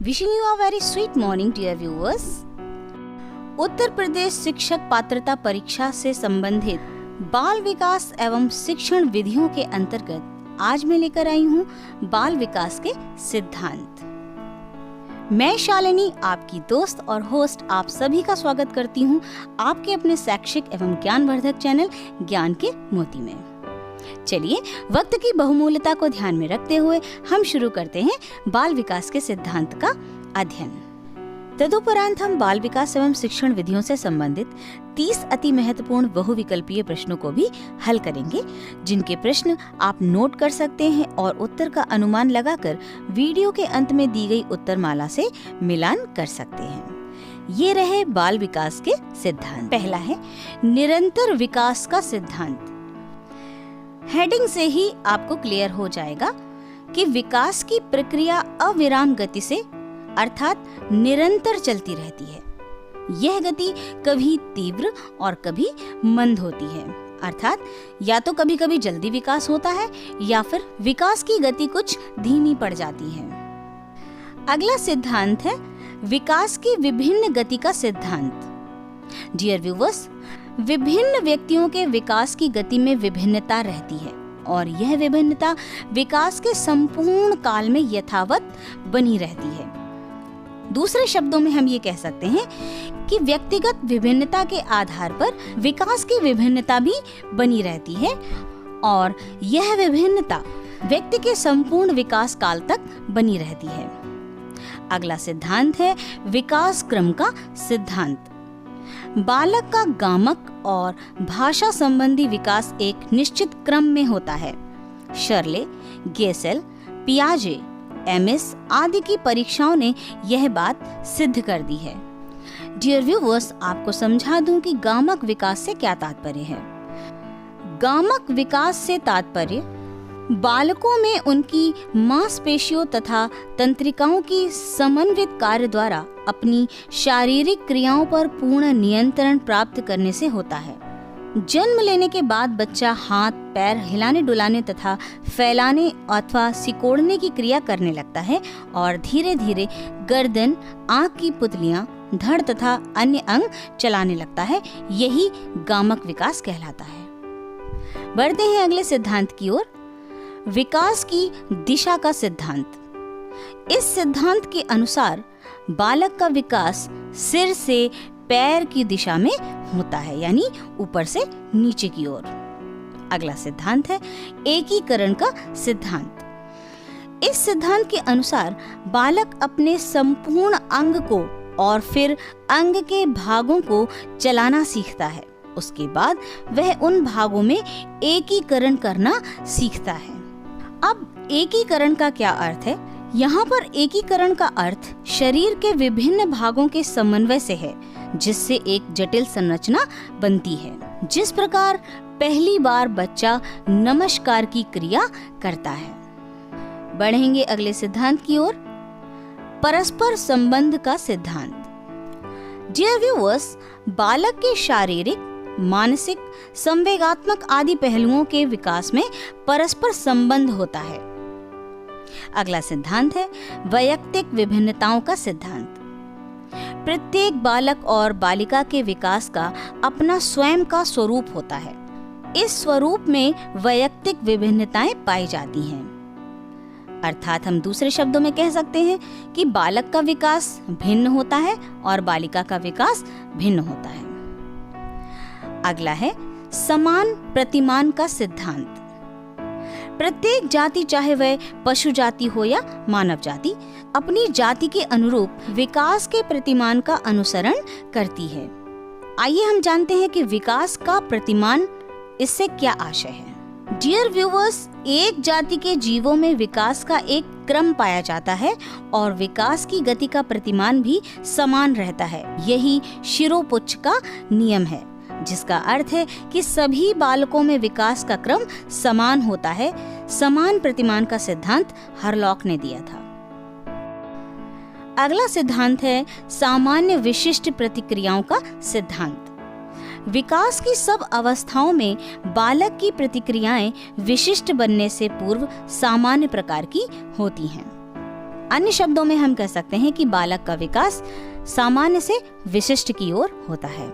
Wishing you a very sweet morning, dear viewers. Uttar Pradesh शिक्षक पात्रता परीक्षा से संबंधित बाल विकास एवं शिक्षण विधियों के अंतर्गत आज मैं लेकर आई हूँ बाल विकास के सिद्धांत। मैं शालिनी, आपकी दोस्त और होस्ट, आप सभी का स्वागत करती हूँ आपके अपने शैक्षिक एवं ज्ञानवर्धक चैनल ज्ञान के मोती में। चलिए, वक्त की बहुमूल्यता को ध्यान में रखते हुए हम शुरू करते हैं बाल विकास के सिद्धांत का अध्ययन। तदुपरांत हम बाल विकास एवं शिक्षण विधियों से संबंधित 30 अति महत्वपूर्ण बहुविकल्पीय प्रश्नों को भी हल करेंगे, जिनके प्रश्न आप नोट कर सकते हैं और उत्तर का अनुमान लगाकर वीडियो के अंत में दी गई उत्तरमाला से मिलान कर सकते हैं। ये रहे बाल विकास के सिद्धांत। पहला है निरंतर विकास का सिद्धांत। हेडिंग से ही आपको क्लियर हो जाएगा कि विकास की प्रक्रिया अविराम गति से अर्थात निरंतर चलती रहती है। यह गति कभी तीव्र और कभी मंद होती है, अर्थात या तो कभी कभी जल्दी विकास होता है या फिर विकास की गति कुछ धीमी पड़ जाती है। अगला सिद्धांत है विकास की विभिन्न गति का सिद्धांत। डियर व्यूअर्स, विभिन्न व्यक्तियों के विकास की गति में विभिन्नता रहती है और यह विभिन्नता विकास के संपूर्ण काल में यथावत बनी रहती है। दूसरे शब्दों में हम ये कह सकते हैं कि व्यक्तिगत विभिन्नता के आधार पर विकास की विभिन्नता भी बनी रहती है और यह विभिन्नता व्यक्ति के संपूर्ण विकास काल तक बनी रहती है। अगला सिद्धांत है विकास क्रम का सिद्धांत। बालक का गामक और भाषा संबंधी विकास एक निश्चित क्रम में होता है। शर्ले, गेसेल, पियाजे, एमिस आदि की परीक्षाओं ने यह बात सिद्ध कर दी है। डियर व्यूअर्स, आपको समझा दूं कि गामक विकास से क्या तात्पर्य है। गामक विकास से तात्पर्य बालकों में उनकी मांसपेशियों तथा तंत्रिकाओं की समन्वित कार्य द्वारा अपनी शारीरिक क्रियाओं पर पूर्ण नियंत्रण प्राप्त करने से होता है। जन्म लेने के बाद बच्चा हाथ पैर हिलाने डुलाने तथा फैलाने अथवा सिकोड़ने की क्रिया करने लगता है और धीरे धीरे गर्दन, आंख की पुतलियां, धड़ तथा अन्य अंग चलाने लगता है। यही गामक विकास कहलाता है। बढ़ते हैं अगले सिद्धांत की ओर, विकास की दिशा का सिद्धांत। इस सिद्धांत के अनुसार बालक का विकास सिर से पैर की दिशा में होता है, यानी ऊपर से नीचे की ओर। अगला सिद्धांत है एकीकरण का सिद्धांत। इस सिद्धांत के अनुसार बालक अपने संपूर्ण अंग को और फिर अंग के भागों को चलाना सीखता है। उसके बाद वह उन भागों में एकीकरण करना सीखता है। अब एकीकरण का क्या अर्थ है? यहाँ पर एकीकरण का अर्थ शरीर के विभिन्न भागों के समन्वय से है, जिससे एक जटिल संरचना बनती है। जिस प्रकार पहली बार बच्चा नमस्कार की क्रिया करता है। बढ़ेंगे अगले सिद्धांत की ओर, परस्पर संबंध का सिद्धांत। डियर व्यूअर्स, बालक के शारीरिक, मानसिक, संवेगात्मक आदि पहलुओं के विकास में परस्पर संबंध होता है। अगला सिद्धांत है वैयक्तिक विभिन्नताओं का सिद्धांत। प्रत्येक बालक और बालिका के विकास का अपना स्वयं का स्वरूप होता है। इस स्वरूप में वैयक्तिक विभिन्नताएं पाई जाती हैं। अर्थात हम दूसरे शब्दों में कह सकते हैं कि बालक का विकास भिन्न होता है और बालिका का विकास भिन्न होता है। अगला है समान प्रतिमान का सिद्धांत। प्रत्येक जाति, चाहे वह पशु जाति हो या मानव जाति, अपनी जाति के अनुरूप विकास के प्रतिमान का अनुसरण करती है। आइए हम जानते हैं कि विकास का प्रतिमान, इससे क्या आशय है। डियर व्यूअर्स, एक जाति के जीवों में विकास का एक क्रम पाया जाता है और विकास की गति का प्रतिमान भी समान रहता है। यही शिरोपुच्छ का नियम है, जिसका अर्थ है कि सभी बालकों में विकास का क्रम समान होता है। समान प्रतिमान का सिद्धांत हरलॉक ने दिया था। अगला सिद्धांत है सामान्य विशिष्ट प्रतिक्रियाओं का सिद्धांत। विकास की सब अवस्थाओं में बालक की प्रतिक्रियाएं विशिष्ट बनने से पूर्व सामान्य प्रकार की होती हैं। अन्य शब्दों में हम कह सकते हैं कि बालक का विकास सामान्य से विशिष्ट की ओर होता है।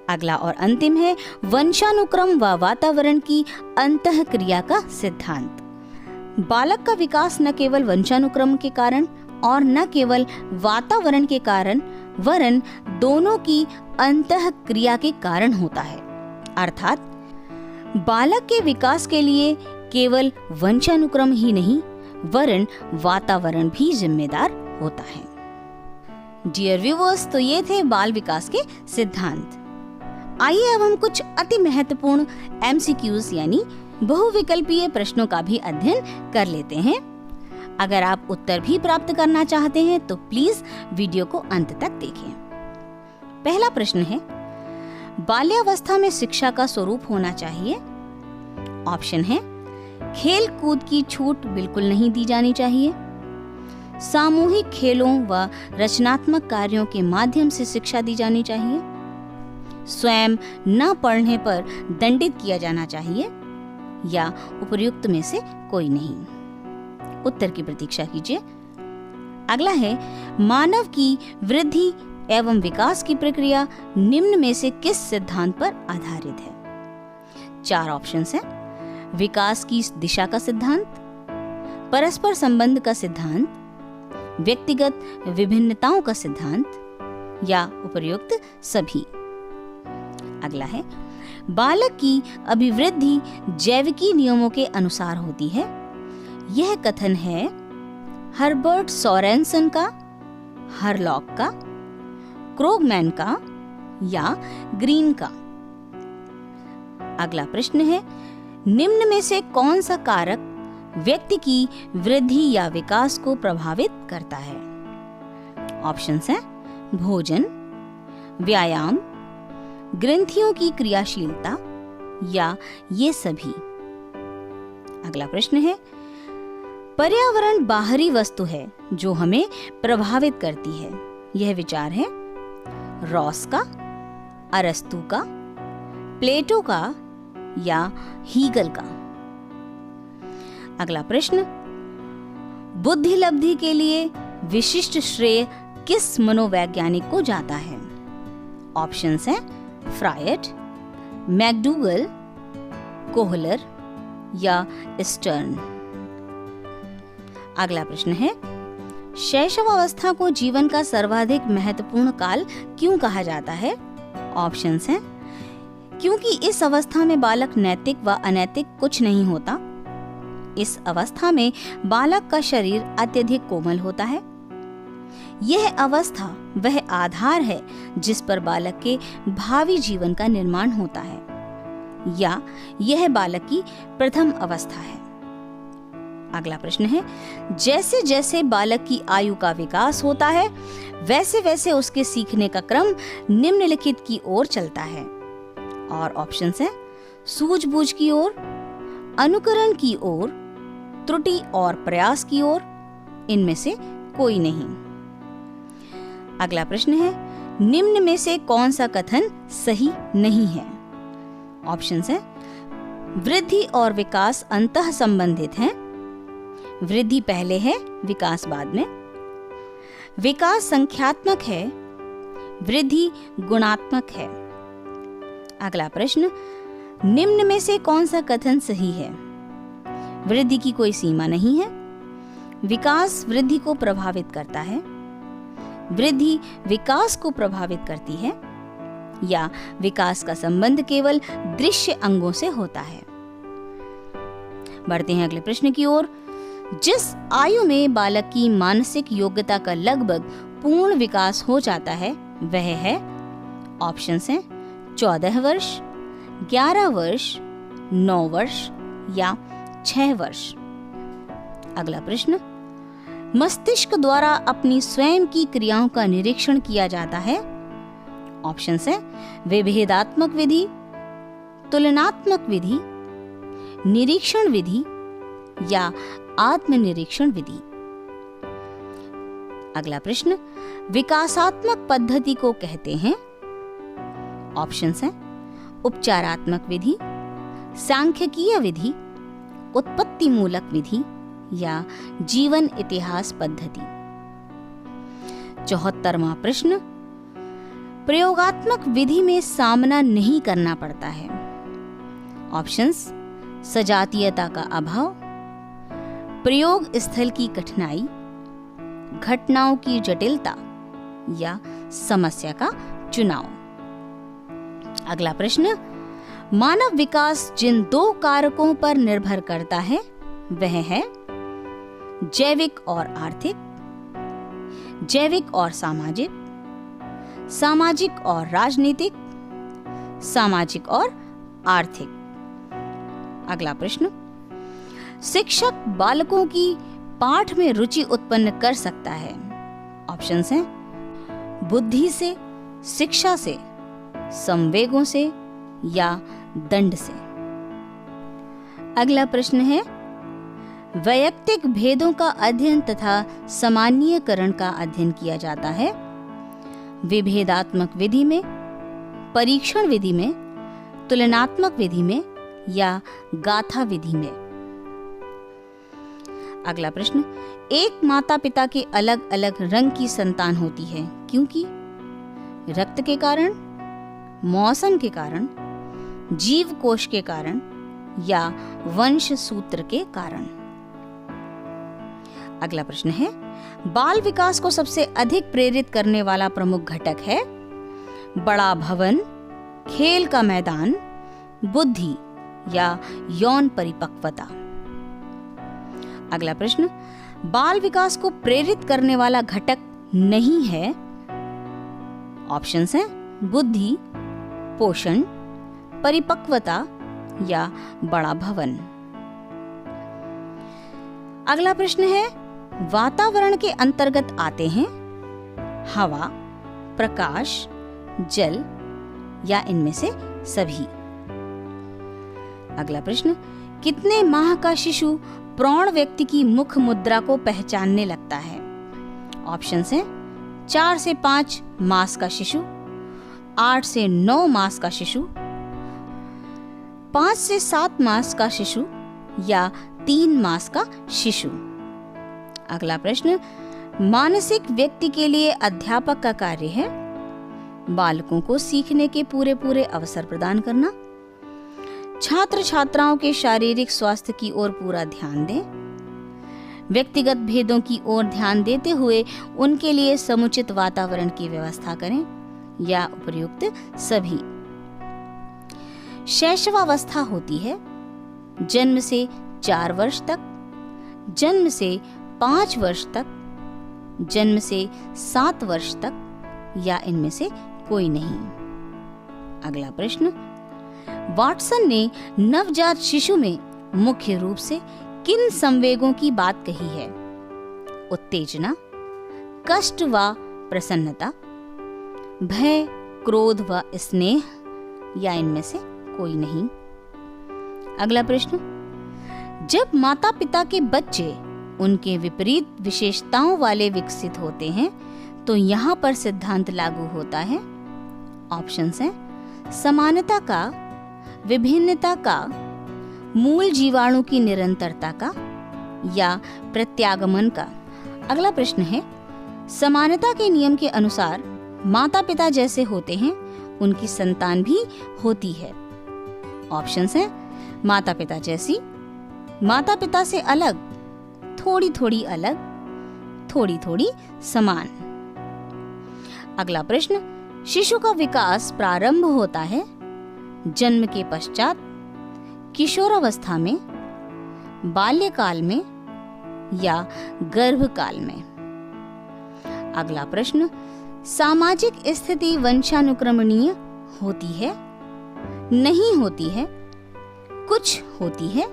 अगला और अंतिम है वंशानुक्रम व वातावरण की अंतःक्रिया का सिद्धांत। बालक का विकास न केवल वंशानुक्रम के कारण और न केवल वातावरण के कारण वरन दोनों की अंतःक्रिया के कारण होता है। अर्थात बालक के विकास के लिए केवल वंशानुक्रम ही नहीं वरन वातावरण भी जिम्मेदार होता है। डियर व्यूअर्स, तो ये थे बाल विकास के सिद्धांत। आइए अब हम कुछ अति महत्वपूर्ण MCQs यानी बहुविकल्पीय प्रश्नों का भी अध्ययन कर लेते हैं। अगर आप उत्तर भी प्राप्त करना चाहते हैं तो प्लीज वीडियो को अंत तक देखें। पहला प्रश्न है, बाल्यावस्था में शिक्षा का स्वरूप होना चाहिए। ऑप्शन है, खेल कूद की छूट बिल्कुल नहीं दी जानी चाहिए, सामूहिक खेलों व रचनात्मक कार्यों के माध्यम से शिक्षा दी जानी चाहिए, स्वयं न पढ़ने पर दंडित किया जाना चाहिए, या उपर्युक्त में से कोई नहीं। उत्तर की प्रतीक्षा कीजिए। अगला है, मानव की वृद्धि एवं विकास की प्रक्रिया निम्न में से किस सिद्धांत पर आधारित है। 4 ऑप्शंस हैं। विकास की दिशा का सिद्धांत, परस्पर संबंध का सिद्धांत, व्यक्तिगत विभिन्नताओं का सिद्धांत, या उपर्युक्त सभी। अगला है, बालक की अभिवृद्धि जैविकी नियमों के अनुसार होती है। यह कथन है हर्बर्ट सोरेनसन का, हरलॉक का, क्रोगमैन का, या ग्रीन का। अगला प्रश्न है, निम्न में से कौन सा कारक व्यक्ति की वृद्धि या विकास को प्रभावित करता है। ऑप्शंस हैं, भोजन, व्यायाम, ग्रंथियों की क्रियाशीलता, या ये सभी। अगला प्रश्न है, पर्यावरण बाहरी वस्तु है जो हमें प्रभावित करती है। यह विचार है रॉस का, अरस्तु का, प्लेटो का, या हीगल का। अगला प्रश्न, बुद्धि लब्धि के लिए विशिष्ट श्रेय किस मनोवैज्ञानिक को जाता है। ऑप्शंस हैं, फ्रायड, मैकडूगल, कोहलर, या स्टर्न। अगला प्रश्न है, शैशवावस्था को जीवन का सर्वाधिक महत्वपूर्ण काल क्यों कहा जाता है। ऑप्शंस हैं, क्योंकि इस अवस्था में बालक नैतिक व अनैतिक कुछ नहीं होता। इस अवस्था में बालक का शरीर अत्यधिक कोमल होता है। यह अवस्था वह आधार है जिस पर बालक के भावी जीवन का निर्माण होता है, या यह बालक की प्रथम अवस्था है। अगला प्रश्न है, जैसे जैसे बालक की आयु का विकास होता है वैसे वैसे उसके सीखने का क्रम निम्नलिखित की ओर चलता है। और ऑप्शंस हैं, सूझबूझ की ओर, अनुकरण की ओर, त्रुटि और प्रयास की ओर, इनमें से कोई नहीं। अगला प्रश्न है, निम्न में से कौन सा कथन सही नहीं है। ऑप्शंस हैं, वृद्धि और विकास अंतः संबंधित हैं, वृद्धि पहले है विकास बाद में, विकास संख्यात्मक है, वृद्धि गुणात्मक है। अगला प्रश्न, निम्न में से कौन सा कथन सही है। वृद्धि की कोई सीमा नहीं है, विकास वृद्धि को प्रभावित करता है, वृद्धि विकास को प्रभावित करती है, या विकास का संबंध केवल दृश्य अंगों से होता है। बढ़ते हैं अगले प्रश्न की ओर। जिस आयु में बालक की मानसिक योग्यता का लगभग पूर्ण विकास हो जाता है वह है, ऑप्शंस हैं, 14 वर्ष, 11 वर्ष, 9 वर्ष, या 6 वर्ष। अगला प्रश्न, मस्तिष्क द्वारा अपनी स्वयं की क्रियाओं का निरीक्षण किया जाता है। ऑप्शंस हैं, विभेदात्मक विधि, तुलनात्मक विधि, निरीक्षण विधि, या आत्मनिरीक्षण विधि। अगला प्रश्न, विकासात्मक पद्धति को कहते हैं। ऑप्शंस हैं, उपचारात्मक विधि, सांख्यिकीय विधि, उत्पत्ति मूलक विधि, या जीवन इतिहास पद्धति। 74वां प्रश्न, प्रयोगात्मक विधि में सामना नहीं करना पड़ता है। ऑप्शंस: सजातीयता का अभाव, प्रयोग स्थल की कठिनाई, घटनाओं की जटिलता या समस्या का चुनाव। अगला प्रश्न, मानव विकास जिन 2 कारकों पर निर्भर करता है वह है जैविक और आर्थिक, जैविक और सामाजिक, सामाजिक और राजनीतिक, सामाजिक और आर्थिक। अगला प्रश्न, शिक्षक बालकों की पाठ में रुचि उत्पन्न कर सकता है। ऑप्शंस हैं: बुद्धि से, शिक्षा से, संवेगों से या दंड से। अगला प्रश्न है, वैयक्तिक भेदों का अध्ययन तथा सामान्यीकरण का अध्ययन किया जाता है विभेदात्मक विधि में, परीक्षण विधि में, तुलनात्मक विधि में या गाथा विधि में। अगला प्रश्न, एक माता पिता के अलग अलग रंग की संतान होती है क्योंकि रक्त के कारण, मौसम के कारण, जीव कोश के कारण या वंश सूत्र के कारण। अगला प्रश्न है, बाल विकास को सबसे अधिक प्रेरित करने वाला प्रमुख घटक है बड़ा भवन, खेल का मैदान, बुद्धि या यौन परिपक्वता। अगला प्रश्न, बाल विकास को प्रेरित करने वाला घटक नहीं है। ऑप्शंस हैं: बुद्धि, पोषण, परिपक्वता या बड़ा भवन। अगला प्रश्न है, वातावरण के अंतर्गत आते हैं हवा, प्रकाश, जल या इनमें से सभी। अगला प्रश्न, कितने माह का शिशु प्रौढ़ व्यक्ति की मुख मुद्रा को पहचानने लगता है? ऑप्शंस हैं: 4 से 5 मास का शिशु, 8 से 9 मास का शिशु, 5 से 7 मास का शिशु या 3 मास का शिशु। अगला प्रश्न, मानसिक व्यक्ति के लिए अध्यापक का कार्य है बालकों को सीखने के पूरे अवसर प्रदान करना, छात्र छात्राओं के शारीरिक स्वास्थ्य की ओर पूरा ध्यान दें, व्यक्तिगत भेदों की ओर ध्यान देते हुए उनके लिए समुचित वातावरण की व्यवस्था करें या उपयुक्त सभी। शैशवावस्था होती है जन्म से 4 वर्ष तक, जन्म से 5 वर्ष तक, जन्म से 7 वर्ष तक या इनमें से कोई नहीं। अगला प्रश्न, वाटसन ने नवजात शिशु में मुख्य रूप से किन संवेगों की बात कही है? उत्तेजना, कष्ट व प्रसन्नता, भय, क्रोध व स्नेह या इनमें से कोई नहीं। अगला प्रश्न, जब माता पिता के बच्चे उनके विपरीत विशेषताओं वाले विकसित होते हैं तो यहाँ पर सिद्धांत लागू होता है। ऑप्शंस हैं: समानता का, विभिन्नता का, मूल जीवाणु की निरंतरता का या प्रत्यागमन का। अगला प्रश्न है, समानता के नियम के अनुसार माता पिता जैसे होते हैं उनकी संतान भी होती है। ऑप्शंस हैं: माता पिता जैसी, माता पिता से अलग, थोड़ी थोड़ी अलग, थोड़ी थोड़ी समान। अगला प्रश्न, शिशु का विकास प्रारंभ होता है जन्म के पश्चात, किशोरावस्था में, बाल्यकाल में या गर्भकाल में। अगला प्रश्न, सामाजिक स्थिति वंशानुक्रमणीय होती है, नहीं होती है, कुछ होती है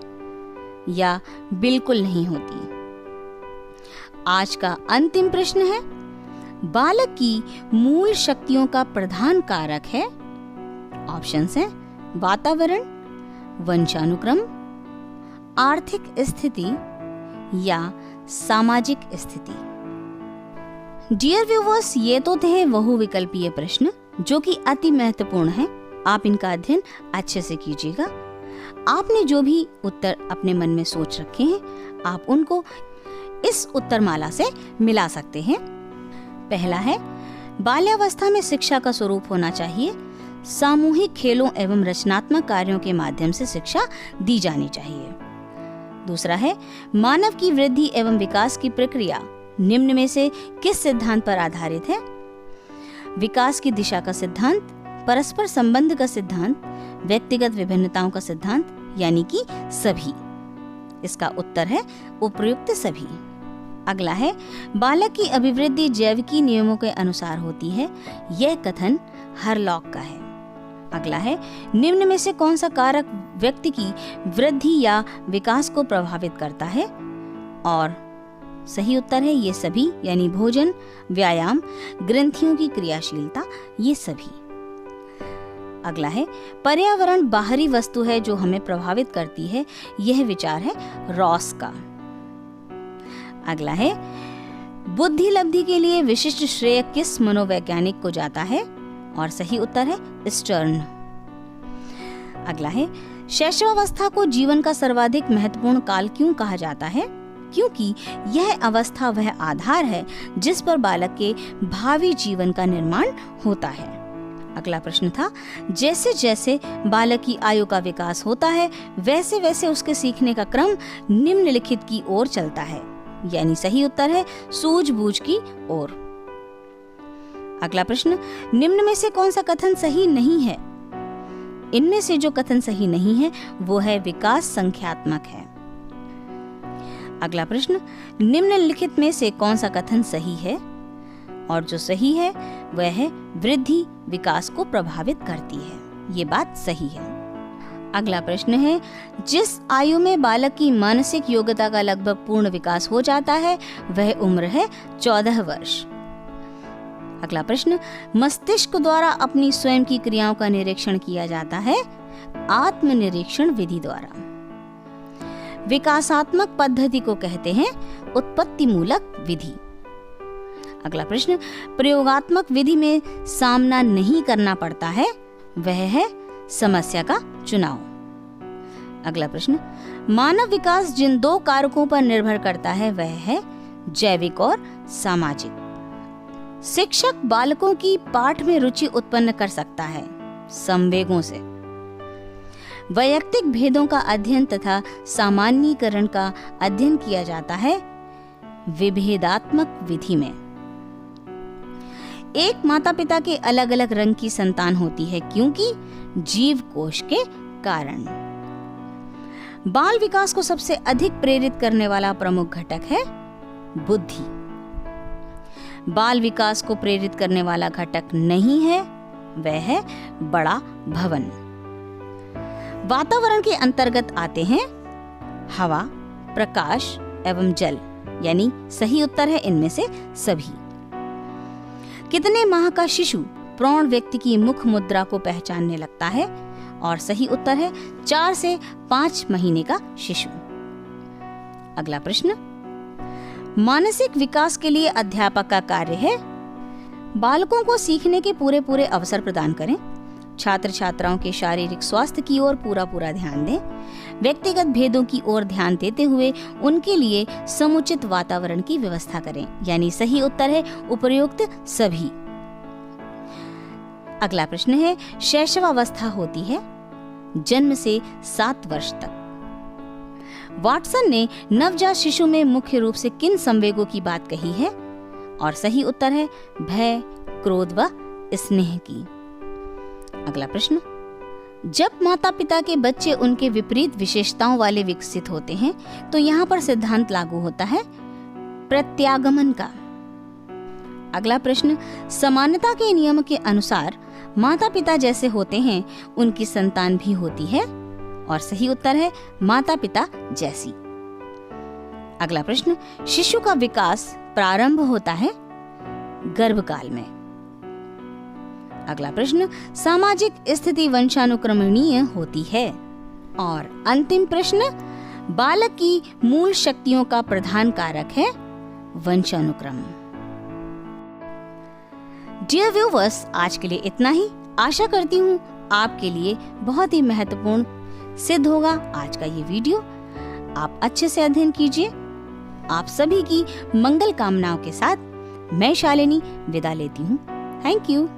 या बिल्कुल नहीं होती। आज का अंतिम प्रश्न है, बालक की मूल शक्तियों का प्रधान कारक है। ऑप्शंस हैं: वातावरण, वंशानुक्रम, आर्थिक स्थिति या सामाजिक स्थिति। डियर व्यूअर्स, ये तो थे बहुविकल्पीय प्रश्न जो कि अति महत्वपूर्ण है। आप इनका अध्ययन अच्छे से कीजिएगा। आपने जो भी उत्तर अपने मन में सोच रखे हैं आप उनको इस उत्तरमाला से मिला सकते हैं। पहला है, बाल्यावस्था में शिक्षा का स्वरूप होना चाहिए। सामूहिक खेलों एवं रचनात्मक कार्यों के माध्यम से शिक्षा दी जानी चाहिए। दूसरा है, मानव की वृद्धि एवं विकास की प्रक्रिया निम्न में से किस सिद्धांत पर आधारित है? विकास की दिशा का सिद्धांत, परस्पर संबंध का सिद्धांत, व्यक्तिगत विभिन्नताओं का सिद्धांत, यानी कि सभी। इसका उत्तर है उपयुक्त सभी। अगला है, बालक की अभिवृद्धि जैविकी नियमों के अनुसार होती है। यह कथन हरलॉक का है। अगला है, निम्न में से कौन सा कारक व्यक्ति की वृद्धि या विकास को प्रभावित करता है? और सही उत्तर है ये सभी, यानी भोजन, व्यायाम, ग्रंथियों की क्रियाशीलता, ये सभी। अगला है, पर्यावरण बाहरी वस्तु है जो हमें प्रभावित करती है। यह विचार है रॉस का। अगला है, बुद्धि लब्धि के लिए विशिष्ट श्रेय किस मनोवैज्ञानिक को जाता है? और सही उत्तर है स्टर्न। अगला है, शैशवावस्था को जीवन का सर्वाधिक महत्वपूर्ण काल क्यों कहा जाता है? क्योंकि यह अवस्था वह आधार है जिस पर बालक के भावी जीवन का निर्माण होता है। अगला प्रश्न था, जैसे जैसे बालक की आयु का विकास होता है वैसे वैसे उसके सीखने का क्रम निम्नलिखित की ओर चलता है, यानी सही उत्तर है सूझबूझ की ओर। अगला प्रश्न, निम्न में से कौन सा कथन सही नहीं है? इनमें से जो कथन सही नहीं है वो है विकास संख्यात्मक है। अगला प्रश्न, निम्नलिखित में से कौन सा कथन सही है? और जो सही है वह है वृद्धि विकास को प्रभावित करती है। ये बात सही है। अगला प्रश्न है, जिस आयु में बालक की मानसिक योग्यता का लगभग पूर्ण विकास हो जाता है वह उम्र है 14 वर्ष। अगला प्रश्न, मस्तिष्क द्वारा अपनी स्वयं की क्रियाओं का निरीक्षण किया जाता है आत्मनिरीक्षण विधि द्वारा। विकासात्मक पद्धति को कहते हैं उत्पत्ति मूलक विधि। अगला प्रश्न, प्रयोगात्मक विधि में सामना नहीं करना पड़ता है वह है समस्या का चुनाव। अगला प्रश्न, मानव विकास जिन दो कारकों पर निर्भर करता है वह है जैविक और सामाजिक। शिक्षक बालकों की पाठ में रुचि उत्पन्न कर सकता है संवेगों से। वैयक्तिक भेदों का अध्ययन तथा सामान्यीकरण का अध्ययन किया जाता है विभेदात्मक विधि में। एक माता पिता के अलग अलग रंग की संतान होती है क्योंकि जीव कोश के कारण। बाल विकास को सबसे अधिक प्रेरित करने वाला प्रमुख घटक है बुद्धि। बाल विकास को प्रेरित करने वाला घटक नहीं है वह है बड़ा भवन। वातावरण के अंतर्गत आते हैं हवा, प्रकाश एवं जल, यानी सही उत्तर है इनमें से सभी। कितने माह का शिशु प्रौढ़ व्यक्ति की मुख मुद्रा को पहचानने लगता है? और सही उत्तर है 4 से 5 महीने का शिशु। अगला प्रश्न, मानसिक विकास के लिए अध्यापक का कार्य है बालकों को सीखने के पूरे अवसर प्रदान करें, छात्र छात्राओं के शारीरिक स्वास्थ्य की ओर पूरा ध्यान दें, व्यक्तिगत भेदों की ओर ध्यान देते हुए उनके लिए समुचित वातावरण की व्यवस्था करें, यानी सही उत्तर है उपयुक्त सभी। अगला प्रश्न है, शैशवावस्था होती है जन्म से 7 वर्ष तक। वाटसन ने नवजात शिशु में मुख्य रूप से किन संवेगों की बात कही है? और सही उत्तर है भय, क्रोध व स्नेह की। अगला प्रश्न, जब माता पिता के बच्चे उनके विपरीत विशेषताओं वाले विकसित होते हैं तो यहाँ पर सिद्धांत लागू होता है प्रत्यागमन का। अगला प्रश्न, समानता के नियम के अनुसार माता पिता जैसे होते हैं उनकी संतान भी होती है, और सही उत्तर है माता पिता जैसी। अगला प्रश्न, शिशु का विकास प्रारंभ होता है गर्भकाल में। अगला प्रश्न, सामाजिक स्थिति वंशानुक्रमणीय होती है। और अंतिम प्रश्न, बालक की मूल शक्तियों का प्रधान कारक है वंशानुक्रम। डियर व्यूअर्स, आज के लिए इतना ही। आशा करती हूँ आपके लिए बहुत ही महत्वपूर्ण सिद्ध होगा आज का ये वीडियो। आप अच्छे से अध्ययन कीजिए। आप सभी की मंगल कामनाओं के साथ मैं शालिनी विदा लेती हूँ। Thank you.